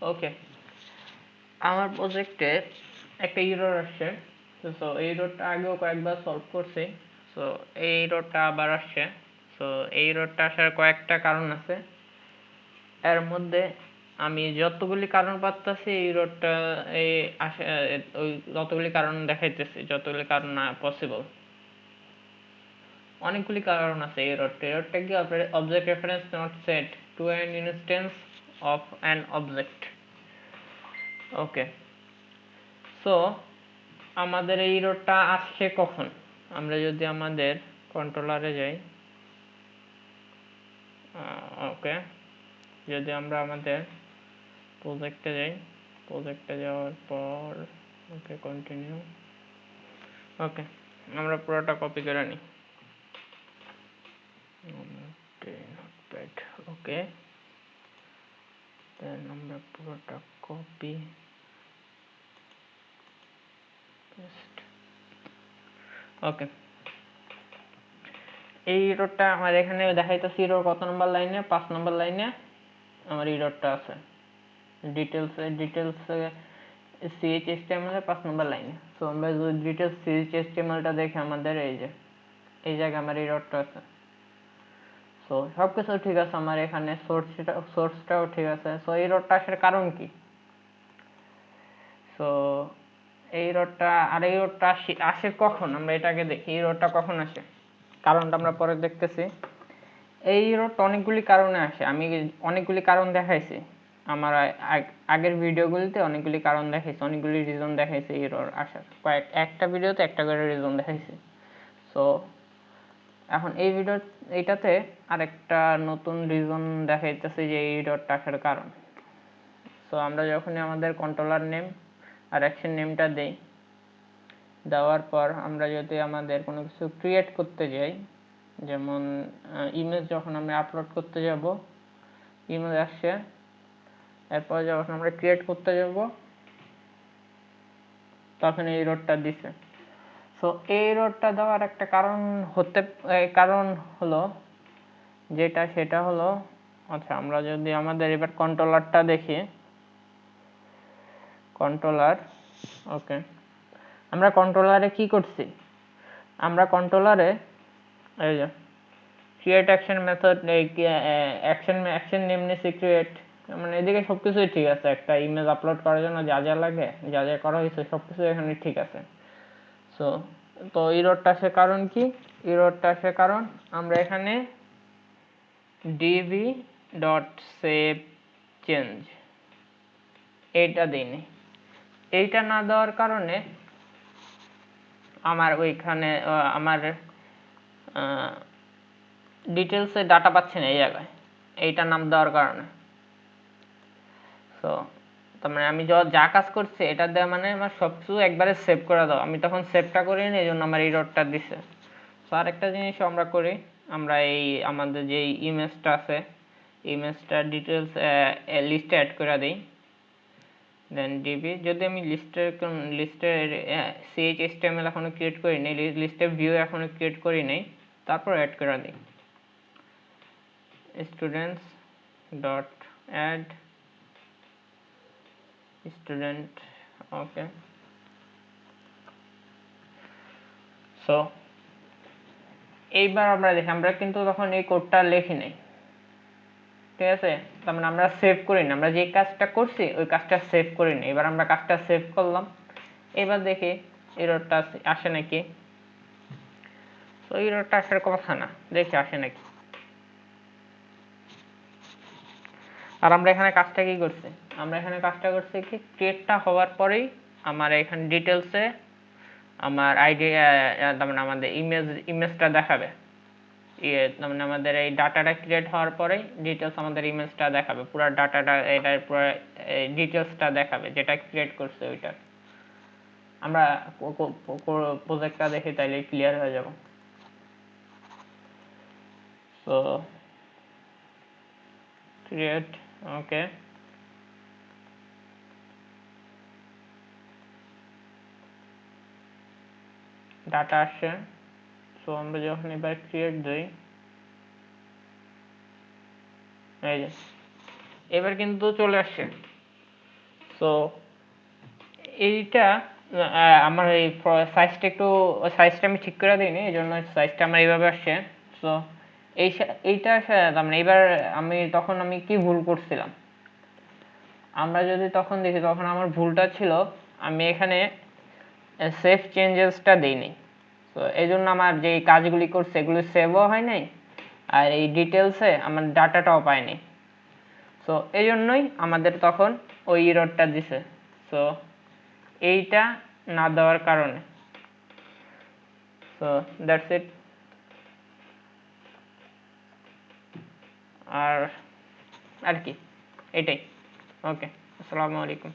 ওকে, আমার প্রজেক্টে একটা এরর আসছে। সো এই এররটা আগেও কয়েকবার সলভ করছি। সো এই এররটা আবার আসছে। সো এই এররটা আসার কয়েকটা কারণ আছে। এর মধ্যে আমি যতগুলি কারণ পাচ্ছি এই এররটা এই ওই যতগুলি কারণ দেখাইতেছি, যতগুলি কারণ না পসিবল, অনেকগুলি কারণ আছে এই এররটা কি object reference not set to an instance of an object. Okay, so আমাদের এই এররটা আসছে কখন? আমরা যদি আমাদের কন্ট্রোলারে যাই, ওকে, যদি আমরা আমাদের প্রজেক্টে যাই, প্রজেক্টে যাওয়ার পর ওকে কন্টিনিউ, ওকে, আমরা পুরোটা কপি করে নিই। ওকে, দেন আমরা পুরোটা কপি পেস্ট। ওকে, এই এররটা আমার এখানে দেখাইতেছি এরর কত নম্বর লাইনে? 5 নম্বর লাইনে আমার এররটা আছে। ডিটেলস CHTML এর 5 নম্বর লাইনে। সো আমরা যদি ডিটেলস CHTML টা দেখি, আমাদের এই জায়গায় আমার এররটা আছে। সো সবকিছু ঠিক আছে, আমার এখানে সোর্সটাও ঠিক আছে। সো এররটা আসার কারণ কি? সো এই এররটা আসে কখন? আমরা এটাকে দেখি এররটা কখন আসে। কারণটা আমরা পরে দেখতেছি। এই এররটা অনেকগুলি কারণে আসে। আমি অনেকগুলি কারণ দেখাইছি আমার আগের ভিডিওগুলিতে, অনেকগুলি কারণ দেখাইছি, অনেকগুলি রিজন দেখাইছি এরর আসার। একটা ভিডিওতে একটা করে রিজন দেখাইছি। সো এখন এইটাতে আরেকটা নতুন রিজন দেখাইতেছে যে এই এররটা আসার কারণ। সো আমরা যখনই আমাদের কন্ট্রোলার নেম আর অ্যাকশন নেমটা দেই, দেওয়ার পর আমরা যদি আমাদের কোনো কিছু ক্রিয়েট করতে যাই, যেমন ইমেজ যখন আমরা আপলোড করতে যাব, ইমেজ আসছে, এরপর যখন আমরা ক্রিয়েট করতে যাব তখন এই এররটা দিছে। সো এই এররটা দেওয়ার একটা কারণ হলো সেটা হলো, আচ্ছা আমরা যদি আমাদের এবার কন্ট্রোলারটা দেখি, কন্ট্রোলার, ওকে, আমরা কন্ট্রোলারে কি করছি? আমরা কন্ট্রোলারে এই যে create action method, action name নিছি ক্রিয়েট, মানে এদিকে সবকিছুই ঠিক আছে। একটা ইমেজ আপলোড করার জন্য যা যা লাগে, যা যা করা হয়েছে সবকিছু এখানে ঠিক আছে। সো তো এররটা আসার কারণ কি? এররটা আসার কারণ আমরা এখানে dv.saveChange এইটা দিইনি। এইটা না দেওয়ার কারণে আমার ওইখানে আমার ডিটেলসে ডাটা পাচ্ছে না এই জায়গায়, এইটা নাম দেওয়ার কারণে। সো তার মানে আমি যা কাজ করছি এটা দেওয়া মানে আমার সবকিছু একবারে সেভ করে দাও, আমি তখন সেভটা করি না, এই জন্য আমার এররটা দিছে। সো আরেকটা জিনিস আমরা করি, আমরা আমাদের যে ইমেজটা আছে, ইমেজটা ডিটেলস লিস্টে অ্যাড করে দিই। দেন ডিবি, যদি আমি লিস্টের CHTML এখনো ক্রিয়েট করি নাই, লিস্টের ভিউ এখনো ক্রিয়েট করি নাই, তারপর অ্যাড করে দিই স্টুডেন্টস ডট অ্যাড স্টুডেন্ট। ওকে, সো এইবার আমরা দেখি, আমরা কিন্তু তখন এই কোডটা লিখি নাই, ঠিক আছে? তার মানে আমরা সেভ করি না, আমরা যে কাজটা করছি ওই কাজটা সেভ করি না। এবার আমরা কাজটা সেভ করলাম, এবার দেখি এররটা আসে নাকি। তো এররটা আসার কথা না, দেখি আসে নাকি। আর আমরা এখানে কাজটা কি করছি? আমরা এখানে কাজটা করছি কি, ক্রিয়েটটা হওয়ার পরেই আমার এখানে ডিটেলসে আমার আইডি, তার মানে আমাদের ইমেজটা দেখাবে। তার মানে আমাদের এই ডাটাটা ক্রিয়েট হওয়ার পরেই ডিটেলস আমাদের ইমেজটা দেখাবে, পুরো ডাটাটা, এটার পুরো ডিটেলসটা দেখাবে যেটা ক্রিয়েট করছে ওইটা। আমরা প্রজেক্টটা দেখি তাইলে ক্লিয়ার হয়ে যাব। তো ক্রিয়েট, ওকে, ডাটা আসছে। সো আমরা যখন এবার ক্রিয়েট দিই, এই যে এবার কিন্তু চলে আসছে, সো এইটা আমার এই সাইজটা আমি ঠিক করে দিইনি, এই জন্য সাইজটা আমার এইভাবে আসছে। সো এইটা মানে এইবার তখন আমি কি ভুল করছিলাম আমরা যদি তখন দেখি, তখন আমার ভুলটা ছিল আমি এখানে সেভ চেঞ্জেসটা দিইনি। তো এই জন্য আমার যে কাজগুলি করছে এগুলো সেভও হয় নাই, আর এই ডিটেলসে আমার ডাটাটাও পাইনি। সো এই জন্যই আমাদের তখন ওই এররটা দিছে। সো এইটা না দেওয়ার কারণে। So that's it. আর কি এটাই। ওকে, আসসালামু আলাইকুম।